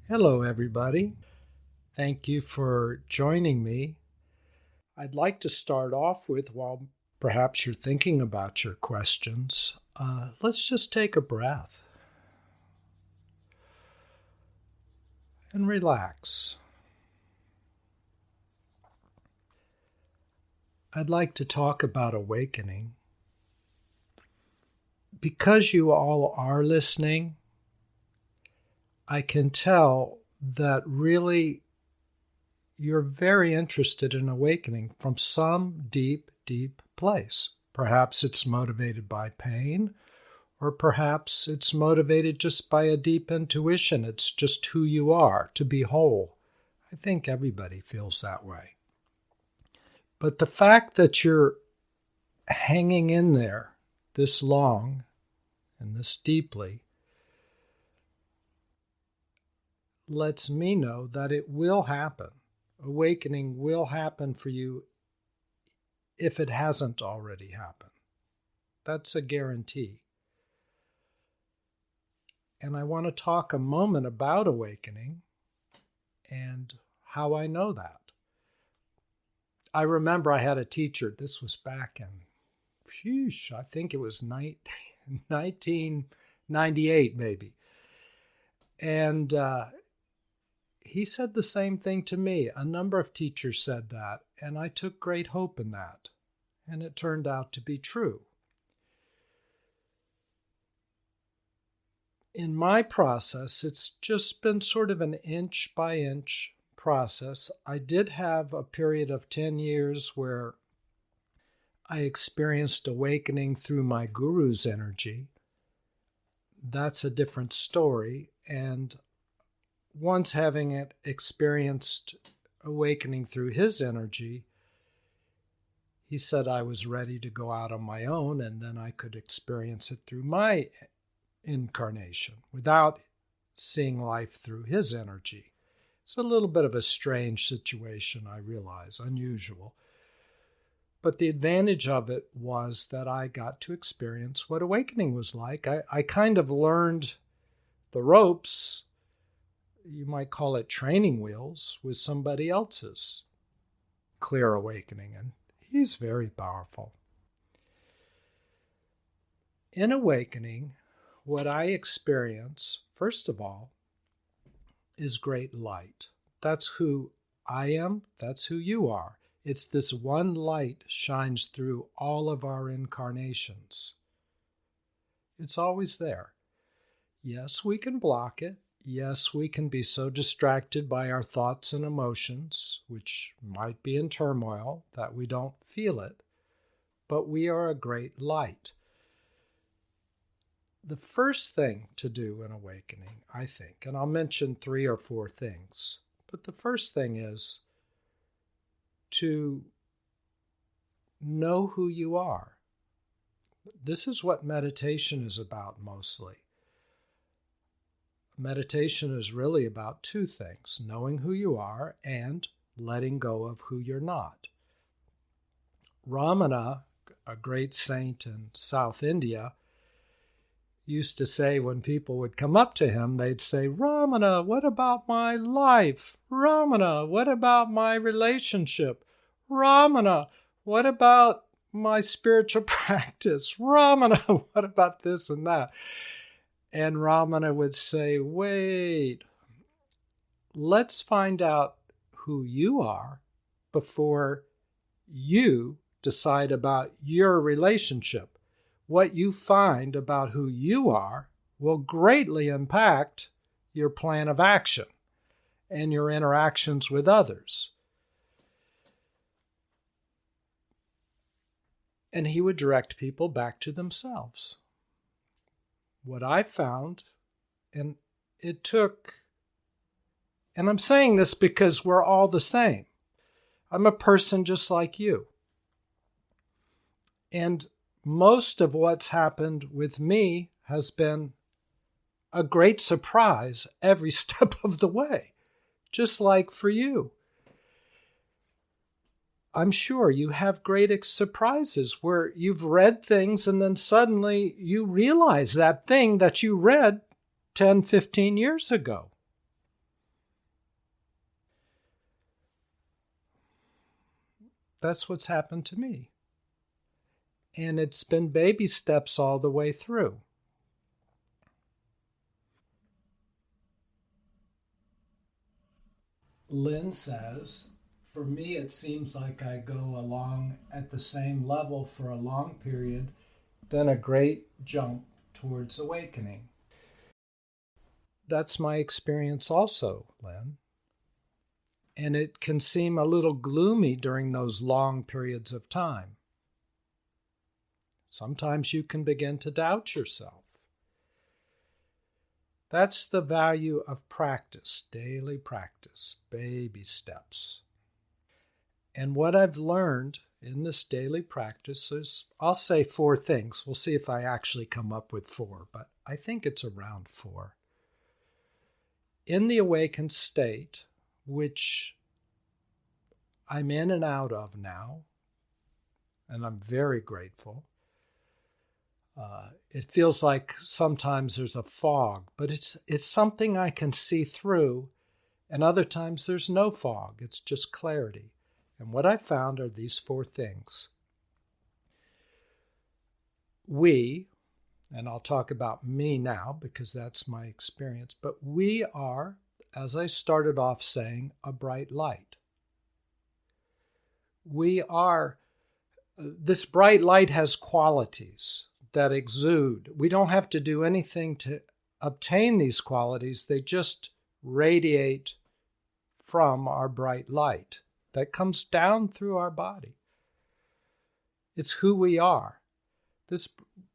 Hello, everybody. Thank you for joining me. I'd like to start off with, while perhaps you're thinking about your questions, let's just take a breath and relax. I'd like to talk about awakening. Because you all are listening, I can tell that really you're very interested in awakening from some deep, deep place. Perhaps it's motivated by pain, or perhaps it's motivated just by a deep intuition. It's just who you are, to be whole. I think everybody feels that way. But the fact that you're hanging in there this long and this deeply lets me know that it will happen. Awakening will happen for you if it hasn't already happened. That's a guarantee. And I want to talk a moment about awakening and how I know that. I remember I had a teacher, this was back in, I think it was 1998 maybe. And he said the same thing to me. A number of teachers said that, and I took great hope in that. And it turned out to be true. In my process, it's just been sort of an inch by inch process. I did have a period of 10 years where I experienced awakening through my guru's energy. That's a different story. And once having experienced awakening through his energy, he said I was ready to go out on my own, and then I could experience it through my incarnation without seeing life through his energy. It's a little bit of a strange situation, I realize, unusual. But the advantage of it was that I got to experience what awakening was like. I kind of learned the ropes, you might call it training wheels, with somebody else's clear awakening, and he's very powerful. In awakening, what I experience, first of all, is great light. That's who I am, that's who you are. It's this one light shines through all of our incarnations. It's always there. Yes, we can block it. Yes, we can be so distracted by our thoughts and emotions, which might be in turmoil, that we don't feel it. But we are a great light. The first thing to do in awakening, I think, and I'll mention 3 or 4 things, but the first thing is to know who you are. This is what meditation is about mostly. Meditation is really about 2 things, knowing who you are and letting go of who you're not. Ramana, a great saint in South India, used to say when people would come up to him, they'd say, "Ramana, what about my life? Ramana, what about my relationship? Ramana, what about my spiritual practice? Ramana, what about this and that?" And Ramana would say, "Wait, let's find out who you are before you decide about your relationship. What you find about who you are will greatly impact your plan of action and your interactions with others." And he would direct people back to themselves. What I found, and it took, and I'm saying this because we're all the same. I'm a person just like you. And most of what's happened with me has been a great surprise every step of the way, just like for you. I'm sure you have great surprises where you've read things and then suddenly you realize that thing that you read 10, 15 years ago. That's what's happened to me. And it's been baby steps all the way through. Lynn says, for me, it seems like I go along at the same level for a long period, then a great jump towards awakening. That's my experience also, Lynn. And it can seem a little gloomy during those long periods of time. Sometimes you can begin to doubt yourself. That's the value of practice, daily practice, baby steps. And what I've learned in this daily practice is, I'll say 4 things. We'll see if I actually come up with 4, but I think it's around 4. In the awakened state, which I'm in and out of now, and I'm very grateful. It feels like sometimes there's a fog, but it's something I can see through, and other times there's no fog. It's just clarity. And what I found are these 4 things. We, and I'll talk about me now because that's my experience, but we are, as I started off saying, a bright light. We are, this bright light has qualities that exude. We don't have to do anything to obtain these qualities. They just radiate from our bright light that comes down through our body. It's who we are.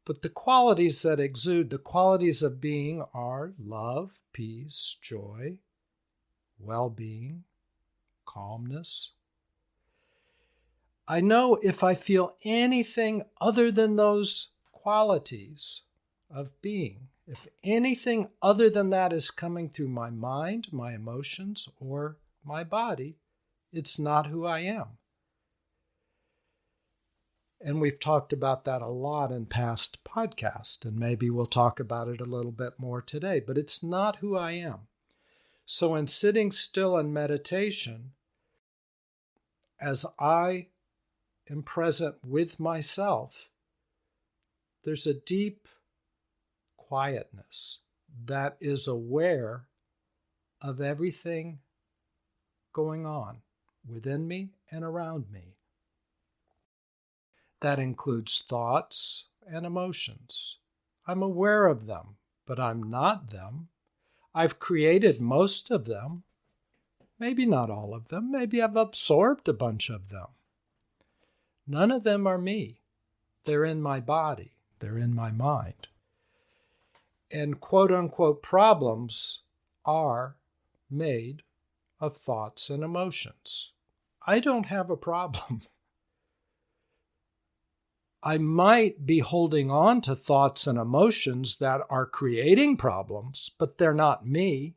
But the qualities that exude, the qualities of being are love, peace, joy, well-being, calmness. I know if I feel anything other than those qualities of being, if anything other than that is coming through my mind, my emotions, or my body, it's not who I am. And we've talked about that a lot in past podcasts, and maybe we'll talk about it a little bit more today, but it's not who I am. So in sitting still in meditation, as I am present with myself, there's a deep quietness that is aware of everything going on within me and around me. That includes thoughts and emotions. I'm aware of them, but I'm not them. I've created most of them, maybe not all of them. Maybe I've absorbed a bunch of them. None of them are me. They're in my body. They're in my mind. And quote-unquote problems are made of thoughts and emotions. I don't have a problem. I might be holding on to thoughts and emotions that are creating problems, but they're not me.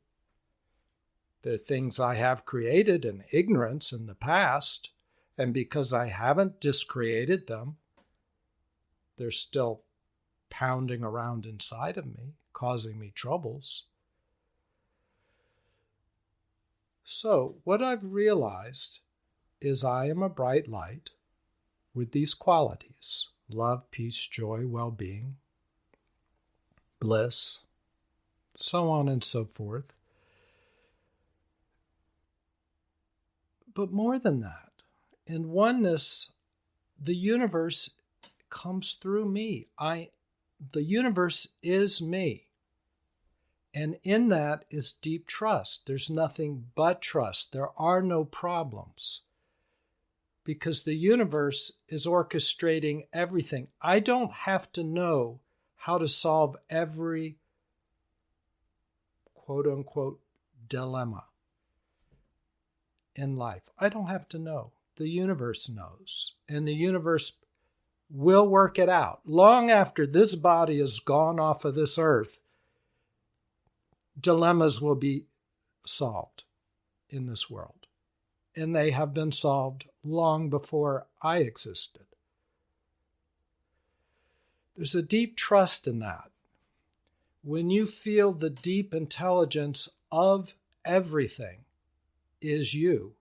They're things I have created in ignorance in the past, and because I haven't discreated them, they're still pounding around inside of me, causing me troubles. So what I've realized is I am a bright light with these qualities: love, peace, joy, well-being, bliss, so on and so forth. But more than that, in oneness, the universe comes through me. The universe is me. And in that is deep trust. There's nothing but trust. There are no problems. Because the universe is orchestrating everything. I don't have to know how to solve every quote-unquote dilemma in life. I don't have to know. The universe knows. And the universe will work it out. Long after this body is gone off of this earth, dilemmas will be solved in this world. And they have been solved long before I existed. There's a deep trust in that. When you feel the deep intelligence of everything is you,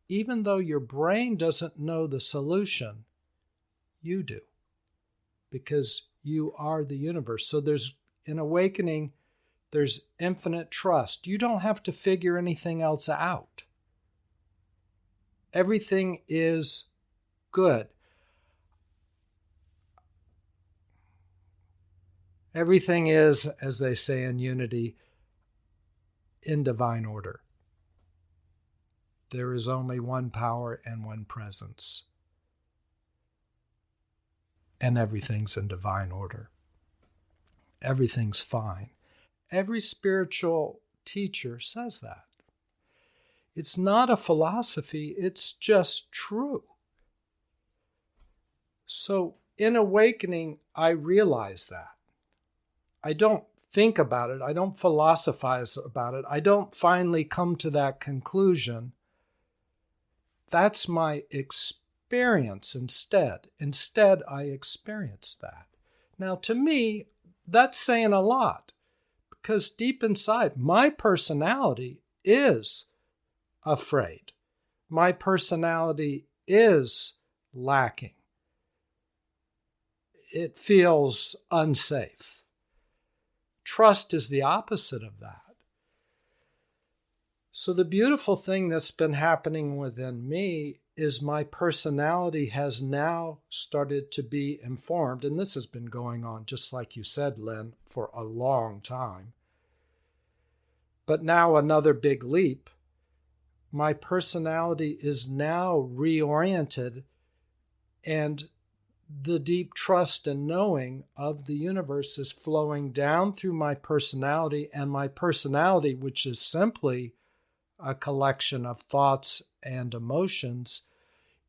even though your brain doesn't know the solution, you do, because you are the universe. So in awakening, there's infinite trust. You don't have to figure anything else out. Everything is good. Everything is, as they say in unity, in divine order. There is only one power and one presence. And everything's in divine order. Everything's fine. Every spiritual teacher says that. It's not a philosophy, it's just true. So in awakening, I realize that. I don't think about it. I don't philosophize about it. I don't finally come to that conclusion. That's my experience instead. Instead, I experience that. Now, to me, that's saying a lot, because deep inside, my personality is afraid. My personality is lacking. It feels unsafe. Trust is the opposite of that. So the beautiful thing that's been happening within me is my personality has now started to be informed. And this has been going on, just like you said, Lynn, for a long time. But now another big leap. My personality is now reoriented, and the deep trust and knowing of the universe is flowing down through my personality, and my personality, which is simply a collection of thoughts and emotions,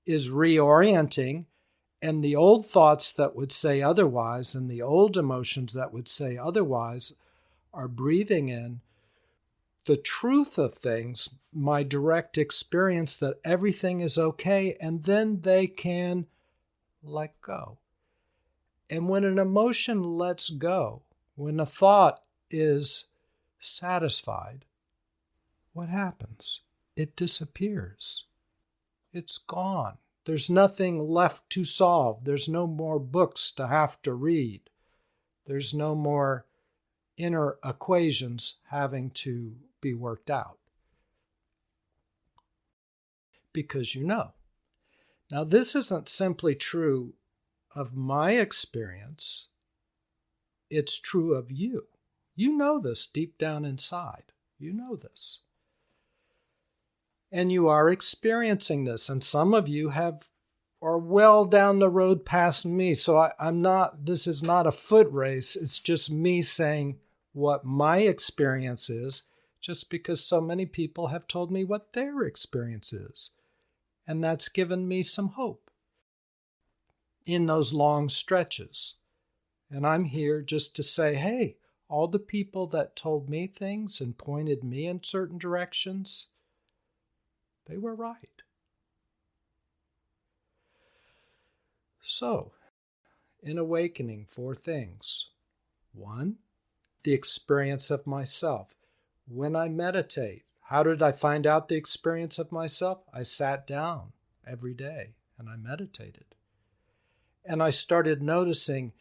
is reorienting, and the old thoughts that would say otherwise and the old emotions that would say otherwise are breathing in the truth of things, my direct experience that everything is okay, and then they can let go. And when an emotion lets go, when a thought is satisfied, what happens? It disappears. It's gone. There's nothing left to solve. There's no more books to have to read. There's no more inner equations having to be worked out. Because you know. Now, this isn't simply true of my experience. It's true of you. You know this deep down inside. You know this. And you are experiencing this. And some of you are well down the road past me. So this is not a foot race. It's just me saying what my experience is, just because so many people have told me what their experience is. And that's given me some hope in those long stretches. And I'm here just to say, hey, all the people that told me things and pointed me in certain directions, they were right. So, in awakening, 4 things. 1, the experience of myself. When I meditate, how did I find out the experience of myself? I sat down every day and I meditated. And I started noticing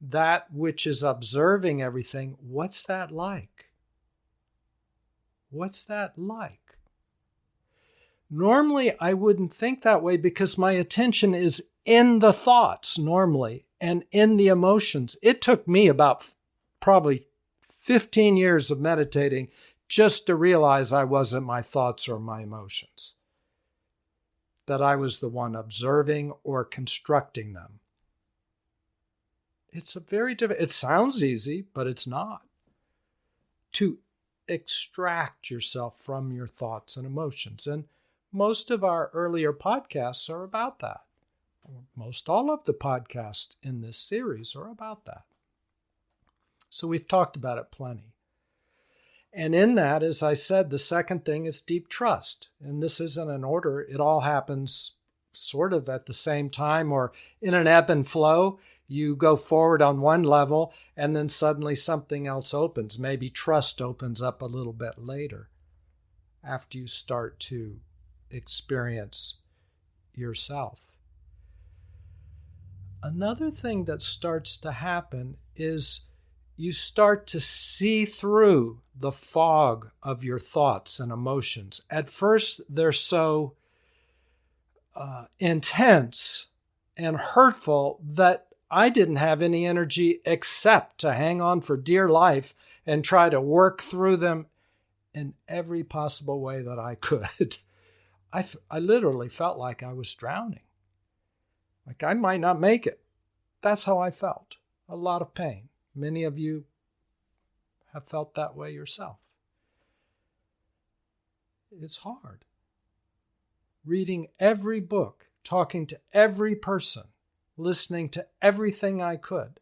that which is observing everything. What's that like? What's that like? Normally, I wouldn't think that way because my attention is in the thoughts normally and in the emotions. It took me about probably 15 years of meditating just to realize I wasn't my thoughts or my emotions, that I was the one observing or constructing them. It's it sounds easy, but it's not. To extract yourself from your thoughts and emotions. And most of our earlier podcasts are about that. Most all of the podcasts in this series are about that. So we've talked about it plenty. And in that, as I said, the second thing is deep trust. And this isn't an order. It all happens sort of at the same time or in an ebb and flow. You go forward on one level and then suddenly something else opens. Maybe trust opens up a little bit later after you start to experience yourself. Another thing that starts to happen is you start to see through the fog of your thoughts and emotions. At first, they're so intense and hurtful that I didn't have any energy except to hang on for dear life and try to work through them in every possible way that I could. I literally felt like I was drowning. Like I might not make it. That's how I felt. A lot of pain. Many of you have felt that way yourself. It's hard. Reading every book, talking to every person, listening to everything I could.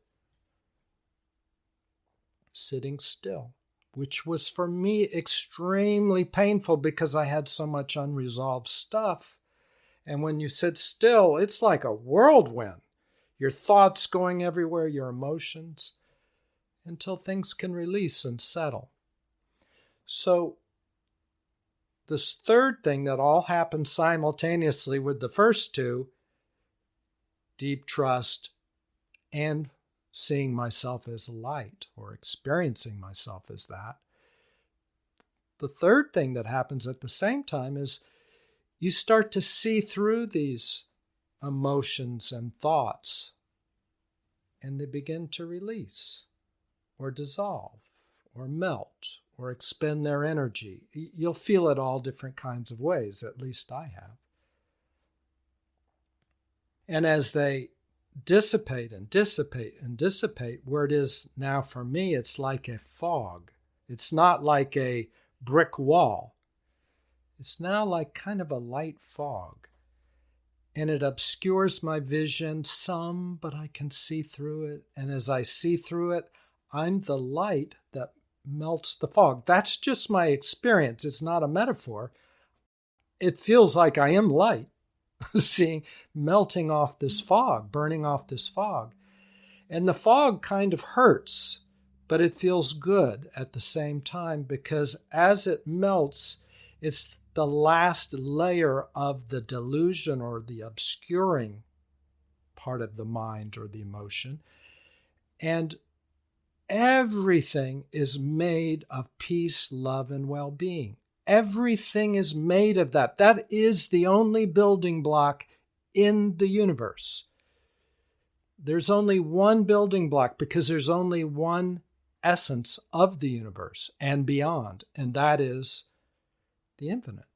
Sitting still, which was for me extremely painful because I had so much unresolved stuff. And when you sit still, it's like a whirlwind. Your thoughts going everywhere, your emotions, until things can release and settle. So this third thing that all happens simultaneously with the first two, deep trust and seeing myself as light or experiencing myself as that. The third thing that happens at the same time is you start to see through these emotions and thoughts, and they begin to release or dissolve or melt or expend their energy. You'll feel it all different kinds of ways, at least I have. And as they dissipate and dissipate and dissipate, where it is now for me, it's like a fog. It's not like a brick wall. It's now like kind of a light fog. And it obscures my vision some, but I can see through it. And as I see through it, I'm the light that melts the fog. That's just my experience. It's not a metaphor. It feels like I am light, seeing melting off this fog, burning off this fog. And the fog kind of hurts, but it feels good at the same time because as it melts, it's the last layer of the delusion or the obscuring part of the mind or the emotion. And everything is made of peace, love, and well-being. Everything is made of that. That is the only building block in the universe. There's only one building block because there's only one essence of the universe and beyond, and that is the infinite.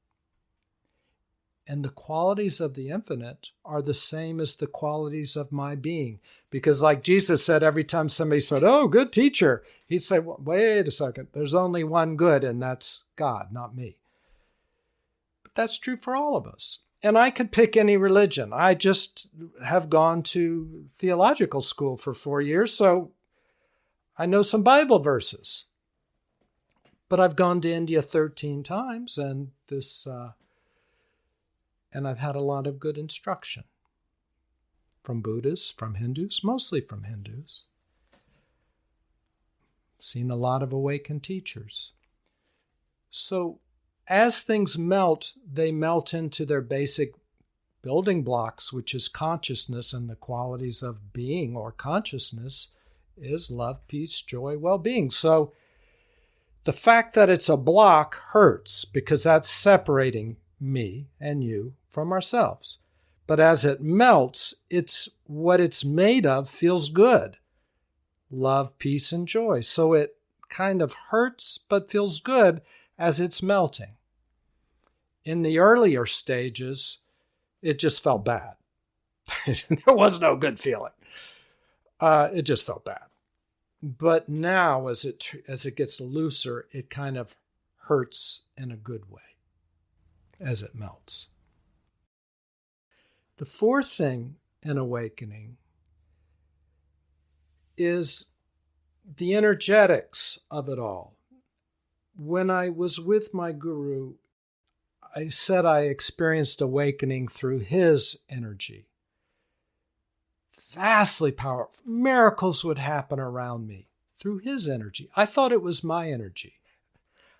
And the qualities of the infinite are the same as the qualities of my being. Because like Jesus said, every time somebody said, "Oh, good teacher," he'd say, well, "Wait a second, there's only one good, and that's God, not me." But that's true for all of us. And I could pick any religion. I just have gone to theological school for 4 years, so I know some Bible verses. But I've gone to India 13 times, and and I've had a lot of good instruction from Buddhists, from Hindus, mostly from Hindus. Seen a lot of awakened teachers. So as things melt, they melt into their basic building blocks, which is consciousness, and the qualities of being or consciousness is love, peace, joy, well-being. So the fact that it's a block hurts because that's separating me and you from ourselves. But as it melts, it's what it's made of feels good. Love, peace, and joy. So it kind of hurts but feels good as it's melting. In the earlier stages, it just felt bad. There was no good feeling. It just felt bad. But now, as it gets looser, it kind of hurts in a good way as it melts. The fourth thing in awakening is the energetics of it all. When I was with my guru, I said I experienced awakening through his energy. Vastly powerful. Miracles would happen around me through his energy. I thought it was my energy.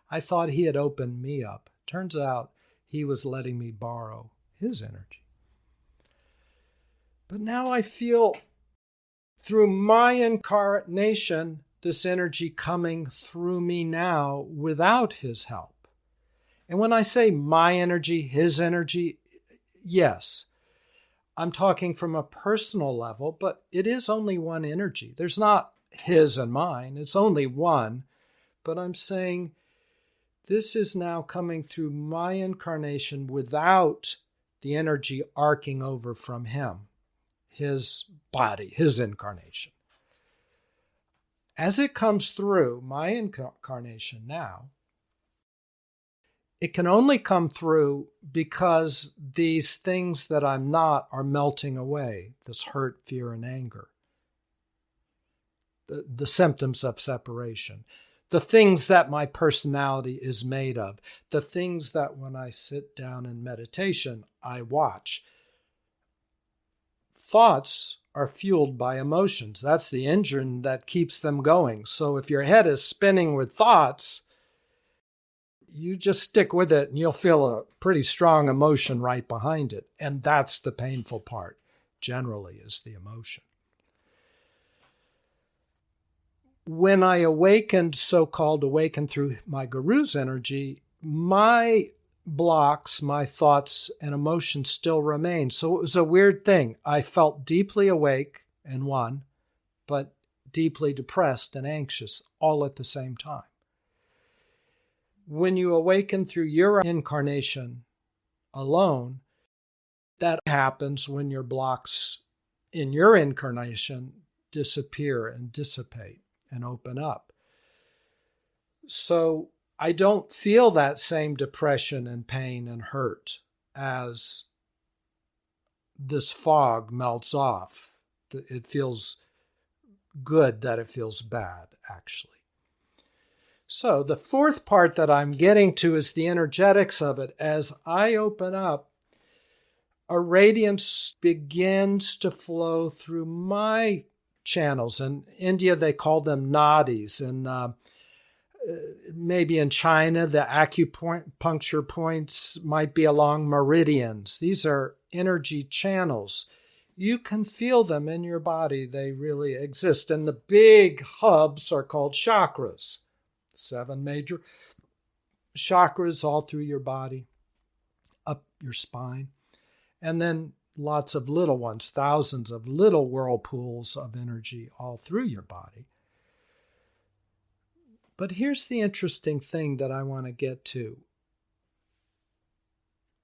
I thought he had opened me up. Turns out he was letting me borrow his energy. But now I feel through my incarnation, this energy coming through me now without his help. And when I say my energy, his energy, yes, I'm talking from a personal level, but it is only one energy. There's not his and mine. It's only one. But I'm saying this is now coming through my incarnation without the energy arcing over from him, his body, his incarnation. As it comes through my incarnation now, it can only come through because these things that I'm not are melting away, this hurt, fear, and anger, the symptoms of separation, the things that my personality is made of, the things that when I sit down in meditation, I watch. Thoughts are fueled by emotions. That's the engine that keeps them going. So if your head is spinning with thoughts, you just stick with it and you'll feel a pretty strong emotion right behind it. And that's the painful part, generally, is the emotion. When I awakened, so-called awakened through my guru's energy, my blocks, my thoughts and emotions still remain. So it was a weird thing. I felt deeply awake and one, but deeply depressed and anxious all at the same time. When you awaken through your incarnation alone, that happens when your blocks in your incarnation disappear and dissipate and open up. So I don't feel that same depression and pain and hurt as this fog melts off. It feels good that it feels bad, actually. So the fourth part that I'm getting to is the energetics of it. As I open up, a radiance begins to flow through my channels. In India, they call them nadis. And maybe in China, the acupuncture points might be along meridians. These are energy channels. You can feel them in your body. They really exist. And the big hubs are called chakras. 7 major chakras all through your body, up your spine. And then lots of little ones, thousands of little whirlpools of energy all through your body. But here's the interesting thing that I want to get to.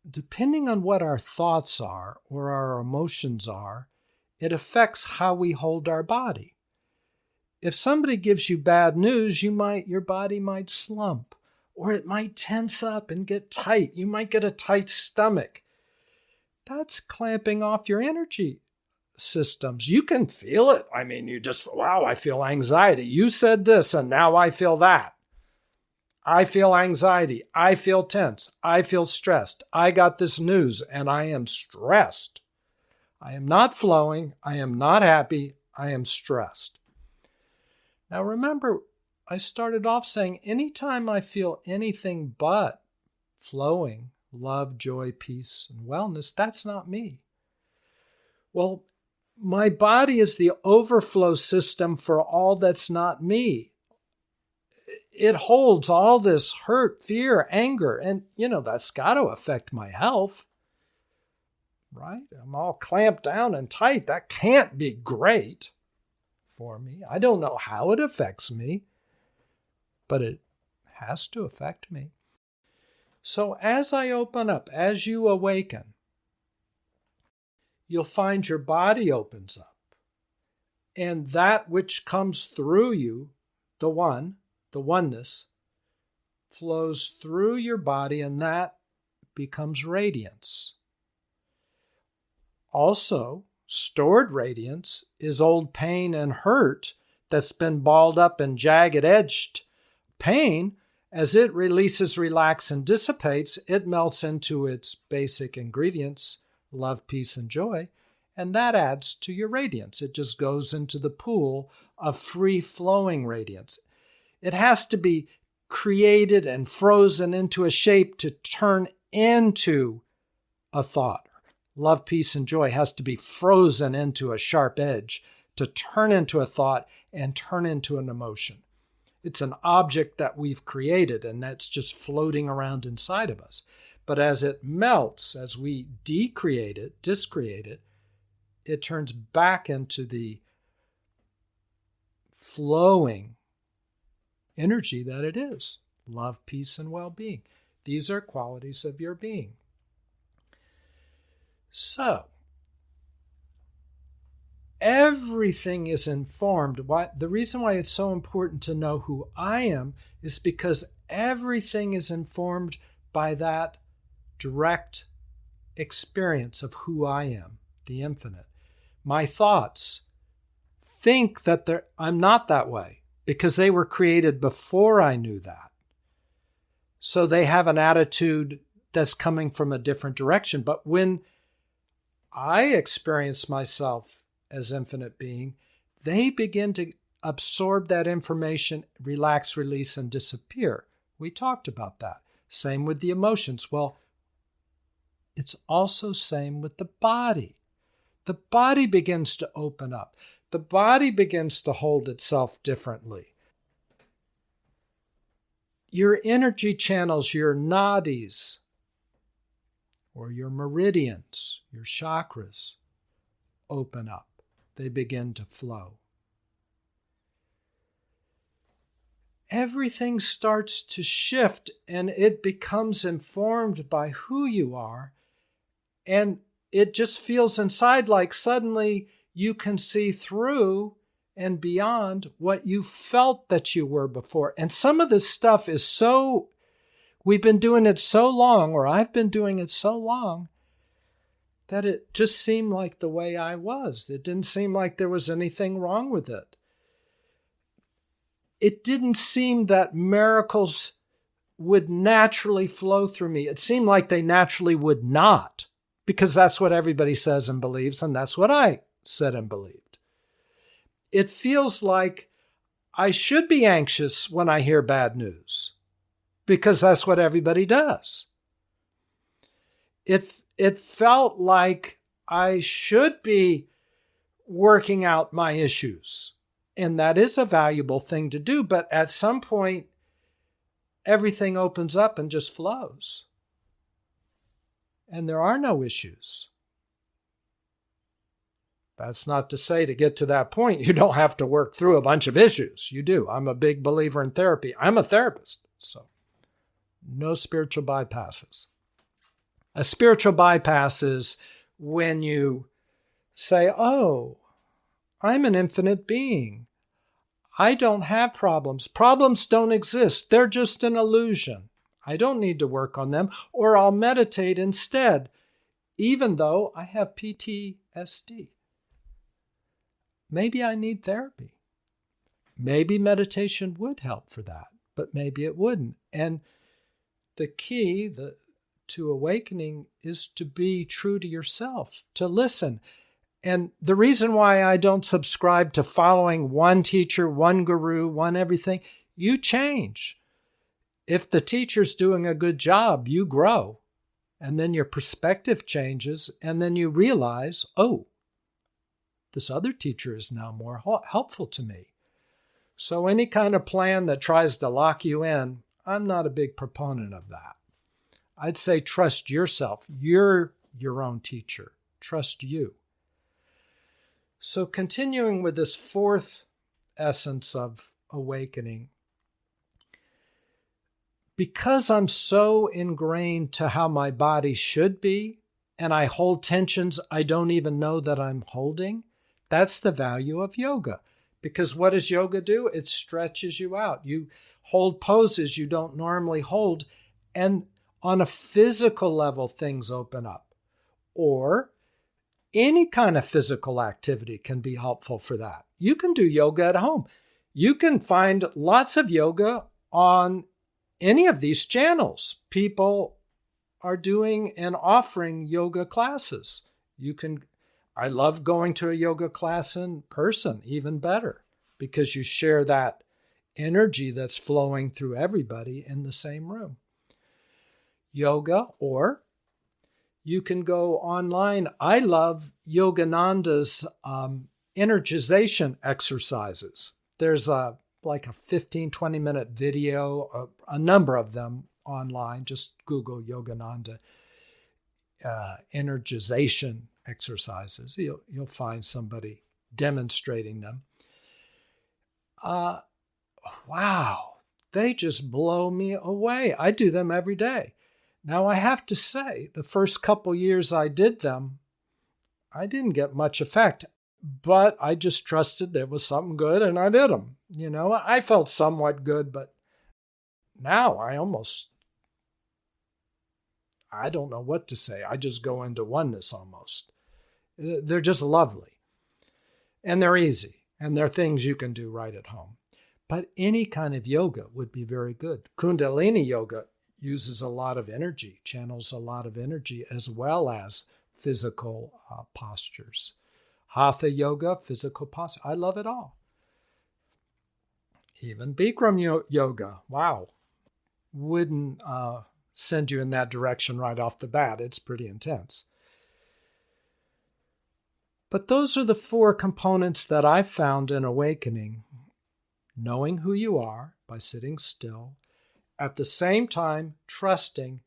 Depending on what our thoughts are or our emotions are, it affects how we hold our body. If somebody gives you bad news, your body might slump, or it might tense up and get tight. You might get a tight stomach. That's clamping off your energy systems. You can feel it. I mean, wow, I feel anxiety. You said this, and now I feel that. I feel anxiety. I feel tense. I feel stressed. I got this news, and I am stressed. I am not flowing. I am not happy. I am stressed. Now remember, I started off saying anytime I feel anything but flowing, love, joy, peace, and wellness, that's not me. Well, my body is the overflow system for all that's not me. It holds all this hurt, fear, anger, and that's got to affect my health, right? I'm all clamped down and tight. That can't be great for me. I don't know how it affects me, but it has to affect me. So as I open up, as you awaken, you'll find your body opens up. And that which comes through you, the oneness, flows through your body, and that becomes radiance. Also, stored radiance is old pain and hurt that's been balled up and jagged-edged pain. As it releases, relaxes, and dissipates, it melts into its basic ingredients, love, peace, and joy, and that adds to your radiance. It just goes into the pool of free-flowing radiance. It has to be created and frozen into a shape to turn into a thought. Love, peace, and joy has to be frozen into a sharp edge to turn into a thought and turn into an emotion. It's an object that we've created, and that's just floating around inside of us. But as it melts, as we discreate it, it turns back into the flowing energy that it is. Love, peace, and well-being. These are qualities of your being. So, everything is informed. The reason why it's so important to know who I am is because everything is informed by that direct experience of who I am, the infinite. My thoughts think that I'm not that way because they were created before I knew that. So they have an attitude that's coming from a different direction. But when I experience myself as infinite being, they begin to absorb that information, relax, release, and disappear. We talked about that. Same with the emotions. Well, it's also same with the body. The body begins to open up. The body begins to hold itself differently. Your energy channels, your nadis, or your meridians, your chakras, open up. They begin to flow. Everything starts to shift, and it becomes informed by who you are, and it just feels inside like suddenly you can see through and beyond what you felt that you were before. And some of this stuff is we've been doing it so long, or I've been doing it so long, that it just seemed like the way I was. It didn't seem like there was anything wrong with it. It didn't seem that miracles would naturally flow through me. It seemed like they naturally would not, because that's what everybody says and believes, and that's what I said and believed. It feels like I should be anxious when I hear bad news, because that's what everybody does. It felt like I should be working out my issues, and that is a valuable thing to do, but at some point, everything opens up and just flows. And there are no issues. That's not to say to get to that point, you don't have to work through a bunch of issues. You do. I'm a big believer in therapy. I'm a therapist, so no spiritual bypasses. A spiritual bypass is when you say, oh, I'm an infinite being. I don't have problems. Problems don't exist. They're just an illusion. I don't need to work on them, or I'll meditate instead, even though I have PTSD. Maybe I need therapy. Maybe meditation would help for that, but maybe it wouldn't. And the key to awakening is to be true to yourself, to listen. And the reason why I don't subscribe to following one teacher, one guru, one everything, you change. If the teacher's doing a good job, you grow. And then your perspective changes, and then you realize, oh, this other teacher is now more helpful to me. So any kind of plan that tries to lock you in, I'm not a big proponent of that. I'd say trust yourself. You're your own teacher. Trust you. So continuing with this fourth essence of awakening, because I'm so ingrained to how my body should be, and I hold tensions I don't even know that I'm holding, that's the value of yoga. Because what does yoga do? It stretches you out. You hold poses you don't normally hold, and on a physical level, things open up. Or any kind of physical activity can be helpful for that. You can do yoga at home. You can find lots of yoga on any of these channels. People are doing and offering yoga classes. I love going to a yoga class in person, even better, because you share that energy that's flowing through everybody in the same room. yoga, or you can go online. I love Yogananda's energization exercises. There's like a 15, 20-minute video, a number of them online. Just Google Yogananda energization exercises. You'll find somebody demonstrating them. Wow, they just blow me away. I do them every day. Now, I have to say, the first couple years I did them, I didn't get much effect, but I just trusted there was something good and I did them. I felt somewhat good, but now I don't know what to say. I just go into oneness almost. They're just lovely. And they're easy. And they're things you can do right at home. But any kind of yoga would be very good. Kundalini yoga uses a lot of energy, channels a lot of energy, as well as physical postures. Hatha yoga, physical posture. I love it all. Even Bikram yoga. Wow. Wouldn't send you in that direction right off the bat. It's pretty intense. But those are the 4 components that I found in awakening. Knowing who you are by sitting still. At the same time, trusting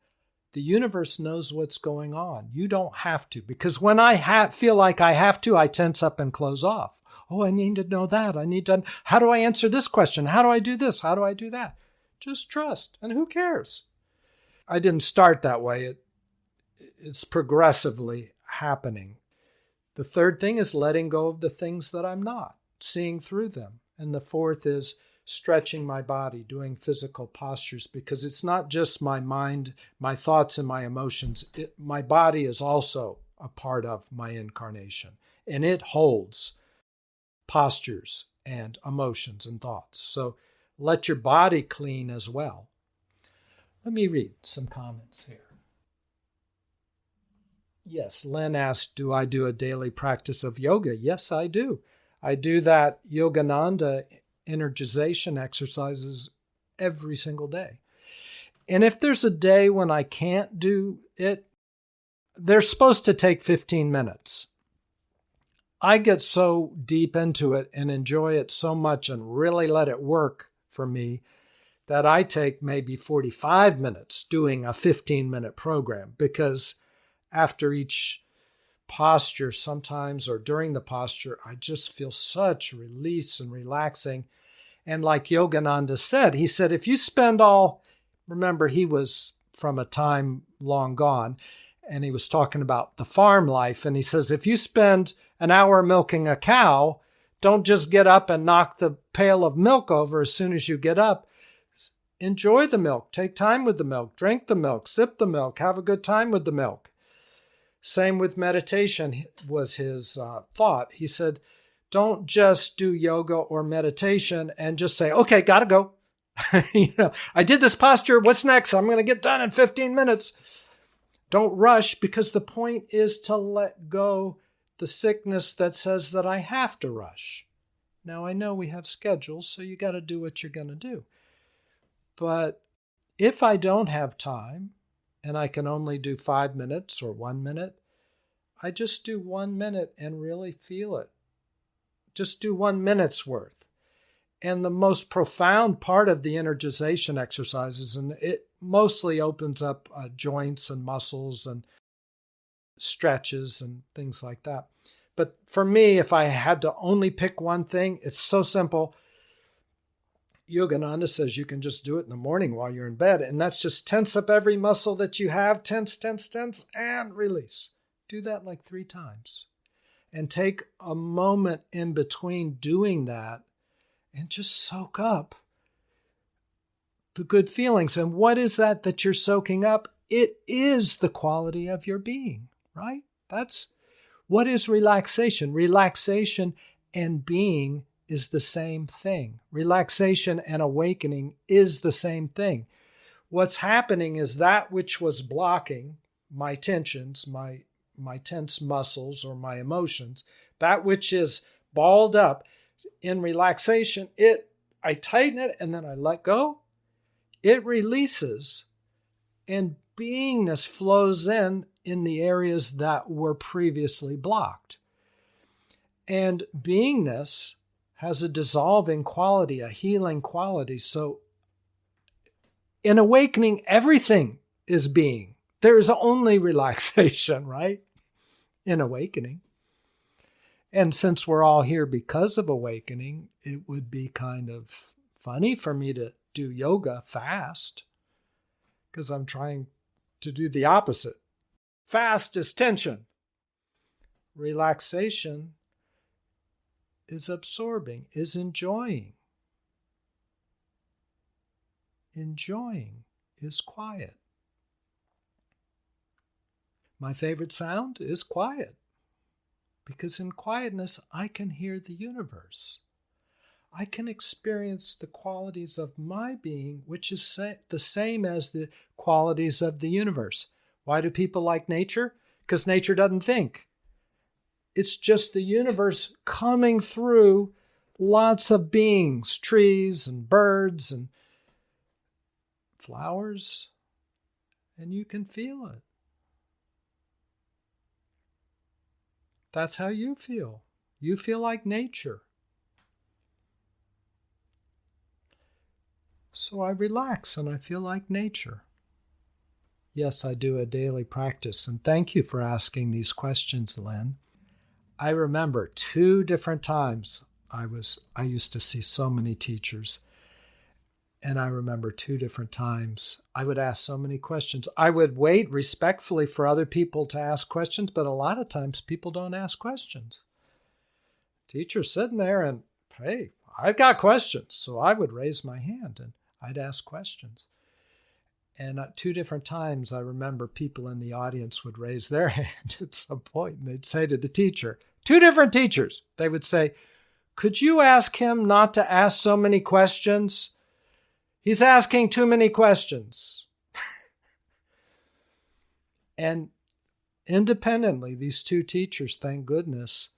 the universe knows what's going on. You don't have to. Because when I feel like I have to, I tense up and close off. Oh, I need to know that. How do I answer this question? How do I do this? How do I do that? Just trust. And who cares? I didn't start that way. It's progressively happening. The third thing is letting go of the things that I'm not, seeing through them. And the fourth is stretching my body, doing physical postures, because it's not just my mind, my thoughts, and my emotions. My body is also a part of my incarnation, and it holds postures and emotions and thoughts. So let your body clean as well. Let me read some comments here. Yes, Lynn asked, do I do a daily practice of yoga? Yes, I do. I do that Yogananda energization exercises every single day. And if there's a day when I can't do it, they're supposed to take 15 minutes. I get so deep into it and enjoy it so much and really let it work for me that I take maybe 45 minutes doing a 15-minute program, because after each posture sometimes, or during the posture, I just feel such release and relaxing. And like Yogananda said, he said, if you spend remember he was from a time long gone, and he was talking about the farm life. And he says, if you spend an hour milking a cow, don't just get up and knock the pail of milk over as soon as you get up. Enjoy the milk, take time with the milk, drink the milk, sip the milk, have a good time with the milk. Same with meditation was his thought. He said, don't just do yoga or meditation and just say, okay, gotta go. I did this posture. What's next? I'm going to get done in 15 minutes. Don't rush, because the point is to let go the sickness that says that I have to rush. Now, I know we have schedules, so you got to do what you're going to do. But if I don't have time and I can only do 5 minutes or 1 minute, I just do 1 minute and really feel it. Just do 1 minute's worth. And the most profound part of the energization exercises, and it mostly opens up joints and muscles and stretches and things like that. But for me, if I had to only pick one thing, it's so simple. Yogananda says you can just do it in the morning while you're in bed, and that's just tense up every muscle that you have, tense, and release. Do that like 3 times. And take a moment in between doing that and just soak up the good feelings. And what is that you're soaking up? It is the quality of your being, right? That's what is relaxation. Relaxation and being is the same thing. Relaxation and awakening is the same thing. What's happening is that which was blocking my tensions, my tense muscles or my emotions, that which is balled up in relaxation, I tighten it and then I let go. It releases. And beingness flows in the areas that were previously blocked. And beingness has a dissolving quality, a healing quality. So in awakening, everything is being. There's only relaxation, right? In awakening. And since we're all here because of awakening, it would be kind of funny for me to do yoga fast, because I'm trying to do the opposite. Fast is tension. Relaxation is absorbing, is enjoying. Enjoying is quiet. My favorite sound is quiet, because in quietness, I can hear the universe. I can experience the qualities of my being, which is the same as the qualities of the universe. Why do people like nature? Because nature doesn't think. It's just the universe coming through lots of beings, trees and birds and flowers, and you can feel it. That's how you feel. You feel like nature. So I relax and I feel like nature. Yes, I do a daily practice. And thank you for asking these questions, Lynn. I remember 2 different times I used to see so many teachers. And I remember 2 different times I would ask so many questions. I would wait respectfully for other people to ask questions, but a lot of times people don't ask questions. Teacher's sitting there and, hey, I've got questions. So I would raise my hand and I'd ask questions. And at 2 different times, I remember people in the audience would raise their hand at some point and they'd say to the teacher, 2 different teachers, they would say, could you ask him not to ask so many questions? He's asking too many questions. And independently, these 2 teachers, thank goodness,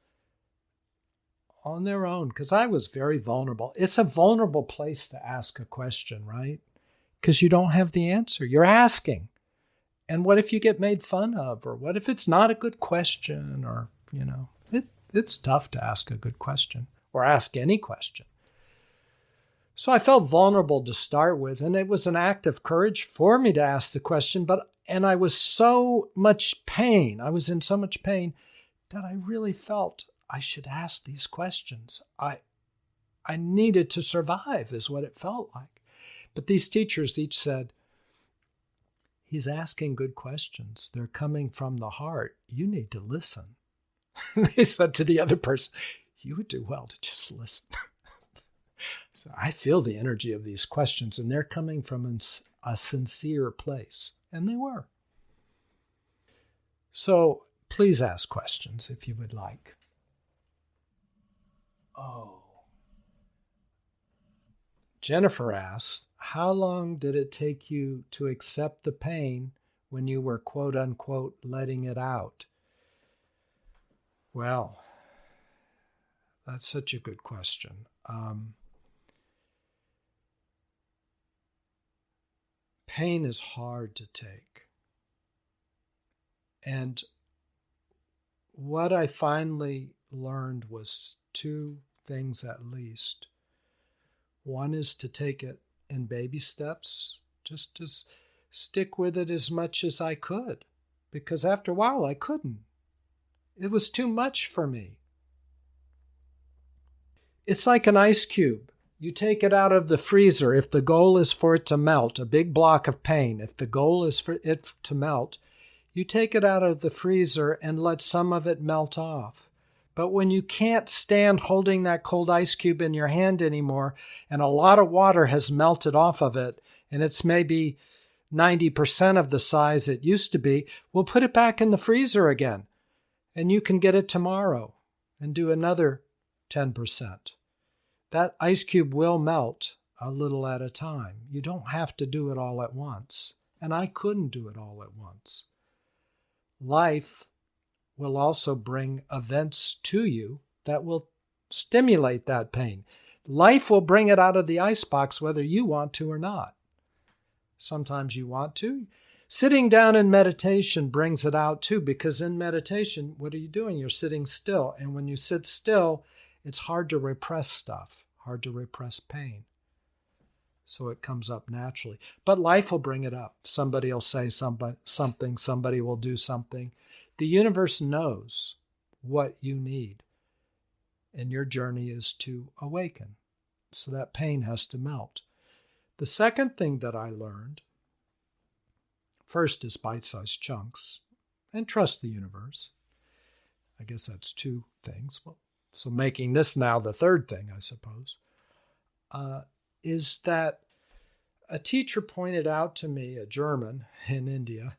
on their own, because I was very vulnerable. It's a vulnerable place to ask a question, right? Because you don't have the answer. You're asking. And what if you get made fun of? Or what if it's not a good question? Or, it's tough to ask a good question or ask any question. So I felt vulnerable to start with, and it was an act of courage for me to ask the question, and I was so much pain. I was in so much pain that I really felt I should ask these questions. I needed to survive is what it felt like. But these teachers each said, he's asking good questions. They're coming from the heart. You need to listen. They said to the other person, you would do well to just listen. So I feel the energy of these questions, and they're coming from a sincere place. And they were. So please ask questions if you would like. Oh. Jennifer asked, how long did it take you to accept the pain when you were, quote unquote, letting it out? Well, that's such a good question. Pain is hard to take. And what I finally learned was 2 things at least. One is to take it in baby steps, just to stick with it as much as I could, because after a while I couldn't. It was too much for me. It's like an ice cube. You take it out of the freezer if the goal is for it to melt, a big block of pain. If the goal is for it to melt, you take it out of the freezer and let some of it melt off. But when you can't stand holding that cold ice cube in your hand anymore, and a lot of water has melted off of it, and it's maybe 90% of the size it used to be, we'll put it back in the freezer again. And you can get it tomorrow and do another 10%. That ice cube will melt a little at a time. You don't have to do it all at once. And I couldn't do it all at once. Life will also bring events to you that will stimulate that pain. Life will bring it out of the icebox whether you want to or not. Sometimes you want to. Sitting down in meditation brings it out too, because in meditation, what are you doing? You're sitting still. And when you sit still, it's hard to repress stuff, hard to repress pain. So it comes up naturally. But life will bring it up. Somebody will say something, somebody will do something. The universe knows what you need. And your journey is to awaken. So that pain has to melt. The second thing that I learned, first is bite-sized chunks and trust the universe. I guess that's two things. Well, so making this now the third thing, I suppose, is that a teacher pointed out to me, a German in India,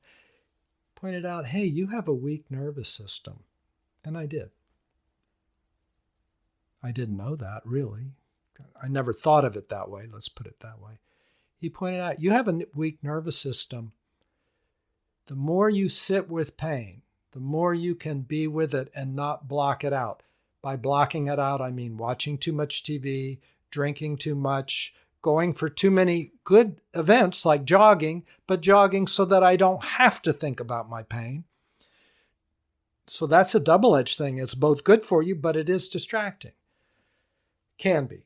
pointed out, hey, you have a weak nervous system. And I did. I didn't know that, really. I never thought of it that way. Let's put it that way. He pointed out, you have a weak nervous system. The more you sit with pain, the more you can be with it and not block it out. By blocking it out, I mean watching too much TV, drinking too much, going for too many good events like jogging, but jogging so that I don't have to think about my pain. So that's a double-edged thing. It's both good for you, but it is distracting. Can be.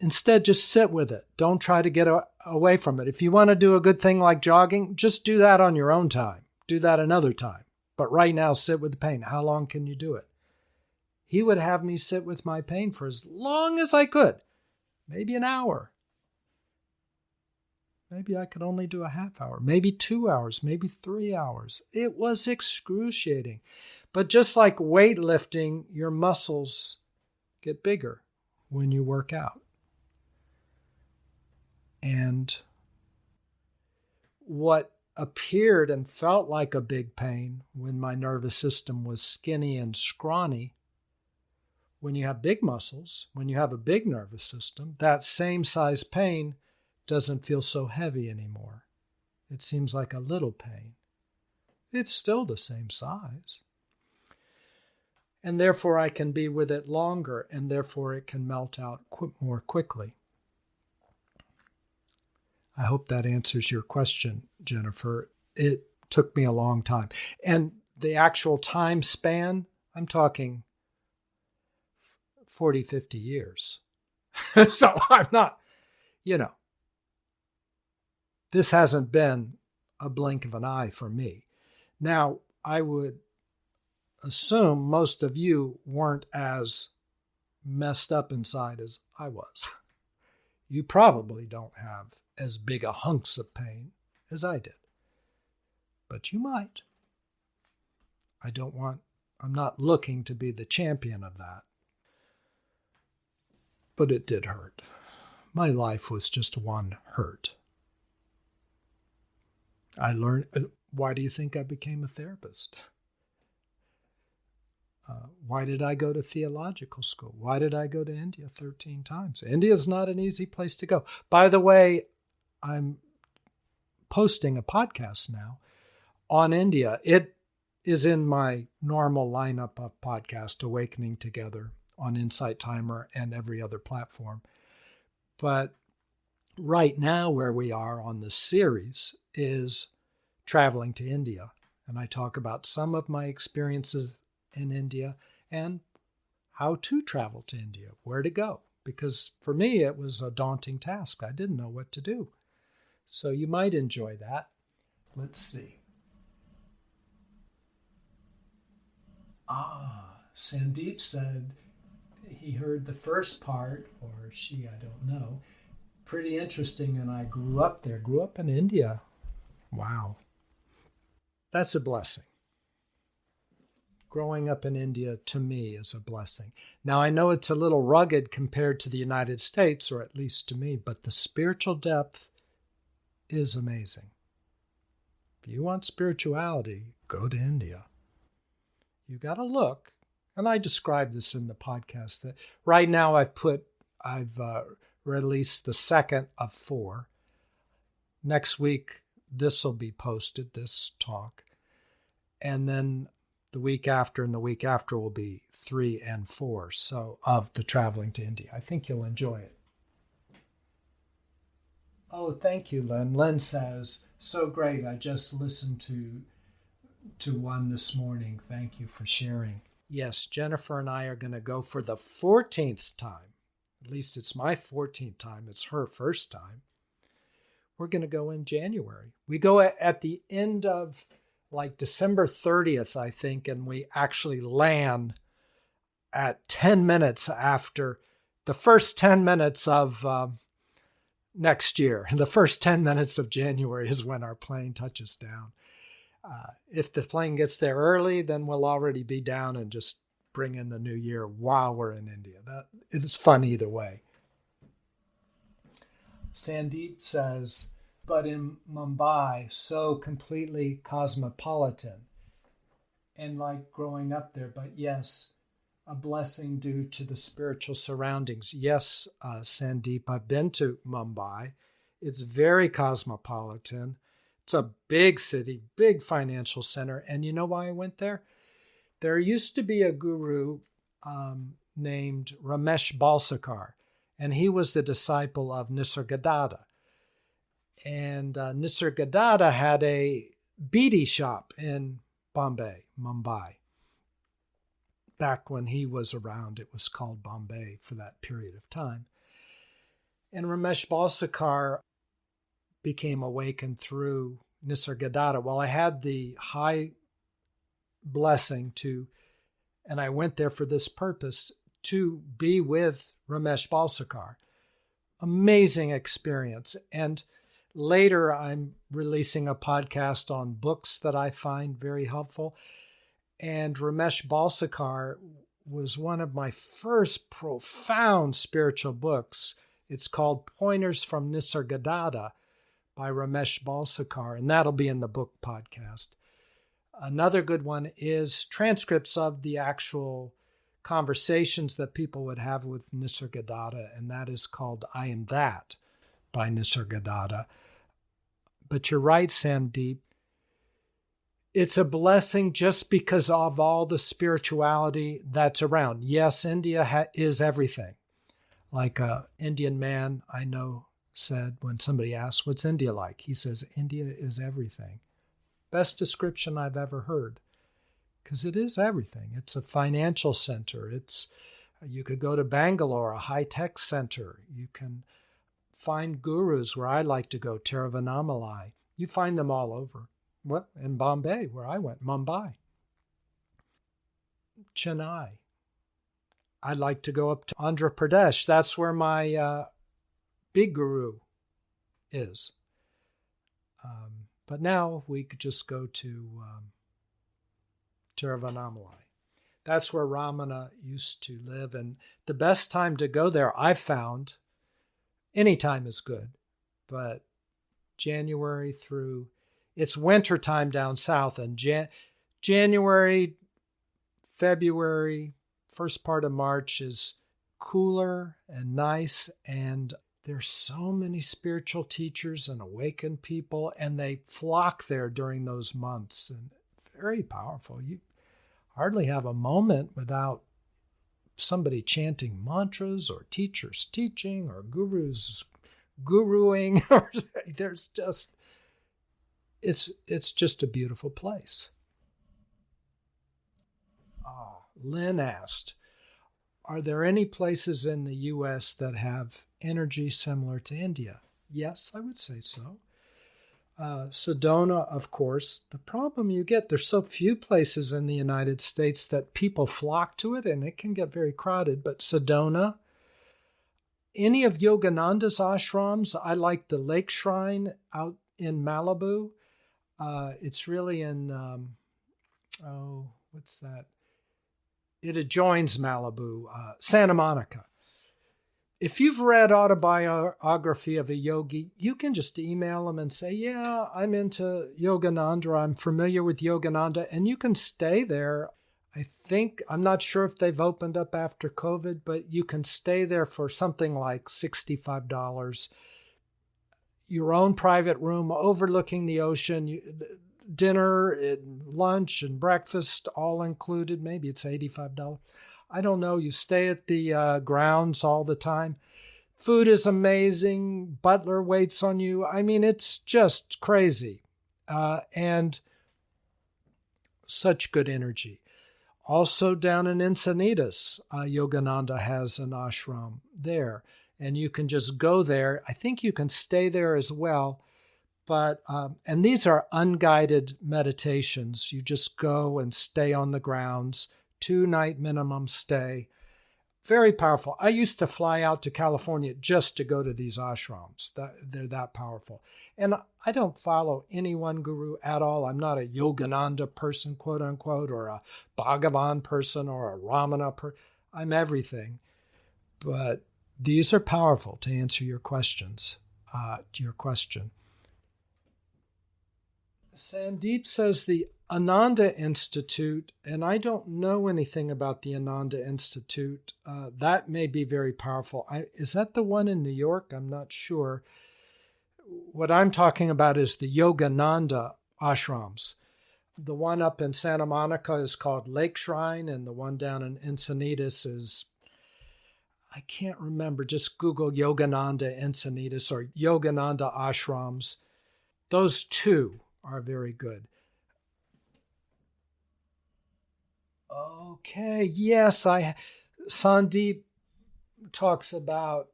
Instead, just sit with it. Don't try to get away from it. If you want to do a good thing like jogging, just do that on your own time. Do that another time. But right now, sit with the pain. How long can you do it? He would have me sit with my pain for as long as I could. Maybe an hour. Maybe I could only do a half hour. Maybe 2 hours. Maybe 3 hours. It was excruciating. But just like weightlifting, your muscles get bigger when you work out. And what appeared and felt like a big pain when my nervous system was skinny and scrawny, when you have big muscles, when you have a big nervous system, that same size pain doesn't feel so heavy anymore. It seems like a little pain. It's still the same size. And therefore I can be with it longer, and therefore it can melt out more quickly. I hope that answers your question, Jennifer. It took me a long time. And the actual time span, I'm talking 40, 50 years. So I'm not, this hasn't been a blink of an eye for me. Now, I would assume most of you weren't as messed up inside as I was. You probably don't have as big a hunks of pain as I did. But you might. I'm not looking to be the champion of that. But it did hurt. My life was just one hurt. I learned, why do you think I became a therapist? Why did I go to theological school? Why did I go to India 13 times? India is not an easy place to go. By the way, I'm posting a podcast now on India. It is in my normal lineup of podcast, Awakening Together, on Insight Timer and every other platform. But right now where we are on this series is traveling to India. And I talk about some of my experiences in India and how to travel to India, where to go. Because for me, it was a daunting task. I didn't know what to do. So you might enjoy that. Let's see. Sandeep said he heard the first part, or she, I don't know. Pretty interesting, and I grew up there. Grew up in India. Wow. That's a blessing. Growing up in India, to me, is a blessing. Now, I know it's a little rugged compared to the United States, or at least to me, but the spiritual depth is amazing. If you want spirituality, go to India. You got to look. And I described this in the podcast that right now I've released the second of 4. Next week, this will be posted, this talk. And then the week after and the week after will be 3 and 4. So of the traveling to India. I think you'll enjoy it. Oh, thank you, Lynn. Lynn says, so great. I just listened to one this morning. Thank you for sharing. Yes, Jennifer and I are going to go for the 14th time. At least it's my 14th time. It's her first time. We're going to go in January. We go at the end of like December 30th, I think, and we actually land at 10 minutes after the first 10 minutes of next year. The first 10 minutes of January is when our plane touches down. If the plane gets there early, then we'll already be down and just bring in the new year while we're in India. It's fun either way. Sandeep says, but in Mumbai, so completely cosmopolitan and like growing up there, but yes, a blessing due to the spiritual surroundings. Yes, Sandeep, I've been to Mumbai. It's very cosmopolitan. It's a big city, big financial center. And you know why I went there? There used to be a guru named Ramesh Balsekar, and he was the disciple of Nisargadatta. And Nisargadatta had a beedi shop in Mumbai. Back when he was around, it was called Bombay for that period of time. And Ramesh Balsekar became awakened through Nisargadatta. Well, I had the high blessing and I went there for this purpose, to be with Ramesh Balsekar. Amazing experience. And later I'm releasing a podcast on books that I find very helpful. And Ramesh Balsekar was one of my first profound spiritual books. It's called Pointers from Nisargadatta by Ramesh Balsekar, and that'll be in the book podcast. Another good one is transcripts of the actual conversations that people would have with Nisargadatta, and that is called I Am That by Nisargadatta. But you're right, Sandeep. It's a blessing just because of all the spirituality that's around. Yes, India is everything. Like an Indian man I know said when somebody asked, what's India like? He says, India is everything. Best description I've ever heard, because it is everything. It's a financial center. You could go to Bangalore, a high-tech center. You can find gurus where I like to go, Tiruvannamalai. You find them all over. What? In Bombay, where I went, Mumbai. Chennai. I'd like to go up to Andhra Pradesh. That's where my big guru is. But now we could just go to Tiruvannamalai. That's where Ramana used to live. And the best time to go there, I've found, any time is good, but January through, it's winter time down south, and January, February, first part of March is cooler and nice, and there's so many spiritual teachers and awakened people, and they flock there during those months, and very powerful. You hardly have a moment without somebody chanting mantras or teachers teaching or gurus guruing. Or there's just, it's just a beautiful place. Lynn asked, are there any places in the U.S. that have energy similar to India? Yes, I would say so. Sedona, of course. The problem you get, there's so few places in the United States that people flock to it, and it can get very crowded. But Sedona, any of Yogananda's ashrams, I like the Lake Shrine out in Malibu. It's really in, what's that? It adjoins Malibu, Santa Monica. If you've read Autobiography of a Yogi, you can just email them and say, yeah, I'm into Yogananda, or I'm familiar with Yogananda, and you can stay there. I'm not sure if they've opened up after COVID, but you can stay there for something like $65. Your own private room overlooking the ocean, dinner and lunch and breakfast all included. Maybe it's $85. I don't know. You stay at the grounds all the time. Food is amazing. Butler waits on you. I mean, it's just crazy. And such good energy. Also down in Encinitas, Yogananda has an ashram there. And you can just go there. I think you can stay there as well. But and these are unguided meditations. You just go and stay on the grounds, 2-night minimum stay. Very powerful. I used to fly out to California just to go to these ashrams. They're that powerful. And I don't follow any one guru at all. I'm not a Yogananda person, quote unquote, or a Bhagavan person or a Ramana person. I'm everything. But these are powerful to answer your questions, to your question. Sandeep says the Ananda Institute, and I don't know anything about the Ananda Institute. That may be very powerful. Is that the one in New York? I'm not sure. What I'm talking about is the Yogananda ashrams. The one up in Santa Monica is called Lake Shrine, and the one down in Encinitas is, I can't remember. Just Google Yogananda Encinitas or Yogananda ashrams. Those two are very good. Okay, yes, Sandeep talks about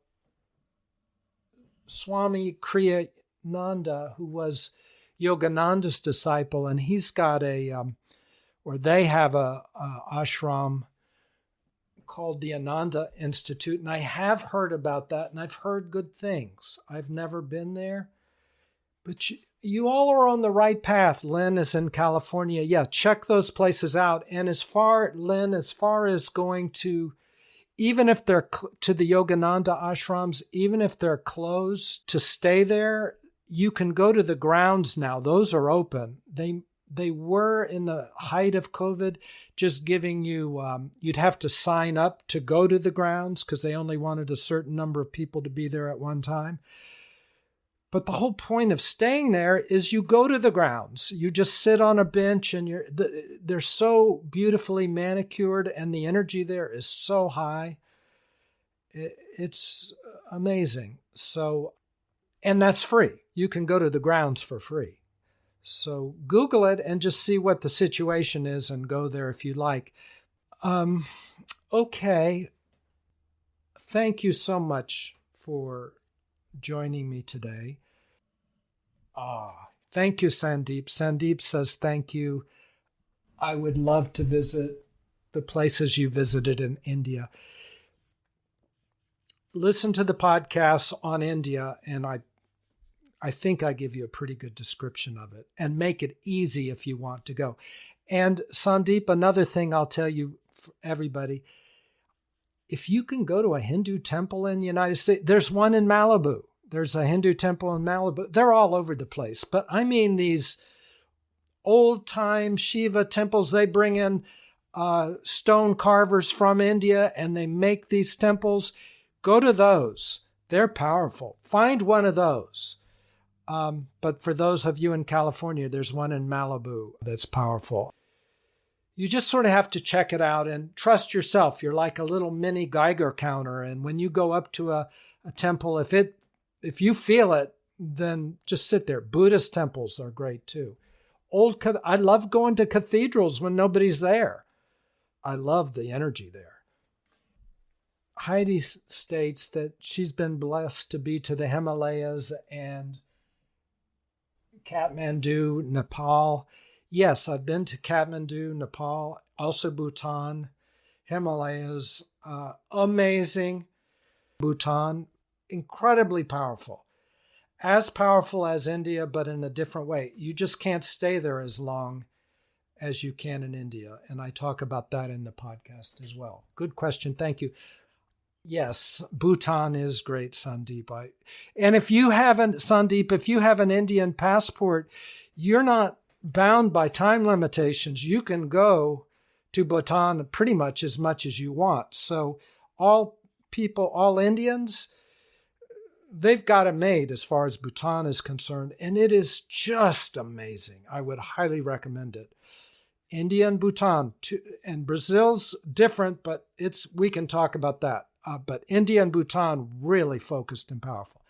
Swami Kriyananda, who was Yogananda's disciple, and he's got or they have a ashram called the Ananda Institute, and I have heard about that, and I've heard good things. I've never been there, but you all are on the right path. Lynn is in California. Yeah, check those places out. And Lynn, as far as going to, even if they're to the Yogananda ashrams, even if they're closed, to stay there, you can go to the grounds now. Those are open. They were in the height of COVID, just giving you, you'd have to sign up to go to the grounds because they only wanted a certain number of people to be there at one time. But the whole point of staying there is you go to the grounds. You just sit on a bench and they're so beautifully manicured and the energy there is so high. It's amazing. So, and that's free. You can go to the grounds for free. So Google it and just see what the situation is and go there if you like. Okay. Thank you so much for joining me today. Thank you, Sandeep. Sandeep says thank you. I would love to visit the places you visited in India. Listen to the podcasts on India, and I think I give you a pretty good description of it, and make it easy if you want to go. And Sandeep, another thing I'll tell you, everybody, if you can go to a Hindu temple in the United States, there's one in Malibu. There's a Hindu temple in Malibu. They're all over the place. But I mean these old-time Shiva temples, they bring in stone carvers from India and they make these temples. Go to those. They're powerful. Find one of those. But for those of you in California, there's one in Malibu that's powerful. You just sort of have to check it out and trust yourself. You're like a little mini Geiger counter. And when you go up to a temple, if you feel it, then just sit there. Buddhist temples are great too. I love going to cathedrals when nobody's there. I love the energy there. Heidi states that she's been blessed to be to the Himalayas and Kathmandu, Nepal. Yes, I've been to Kathmandu, Nepal, also Bhutan, Himalayas. Amazing. Bhutan, incredibly powerful. As powerful as India, but in a different way. You just can't stay there as long as you can in India. And I talk about that in the podcast as well. Good question. Thank you. Yes, Bhutan is great, Sandeep. And if you haven't, Sandeep, if you have an Indian passport, you're not bound by time limitations. You can go to Bhutan pretty much as you want. So all Indians, they've got it made as far as Bhutan is concerned, and it is just amazing. I would highly recommend it. India and Bhutan, and Brazil's different, but we can talk about that. but India and Bhutan really focused and powerful.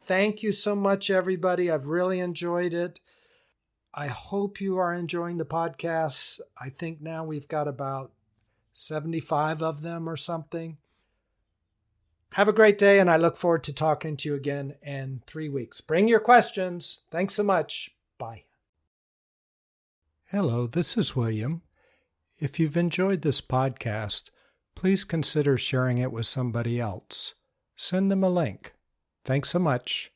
Thank you so much, everybody. I've really enjoyed it. I hope you are enjoying the podcasts. I think now we've got about 75 of them or something. Have a great day, and I look forward to talking to you again in 3 weeks. Bring your questions. Thanks so much. Bye. Hello, this is William. If you've enjoyed this podcast, please consider sharing it with somebody else. Send them a link. Thanks so much.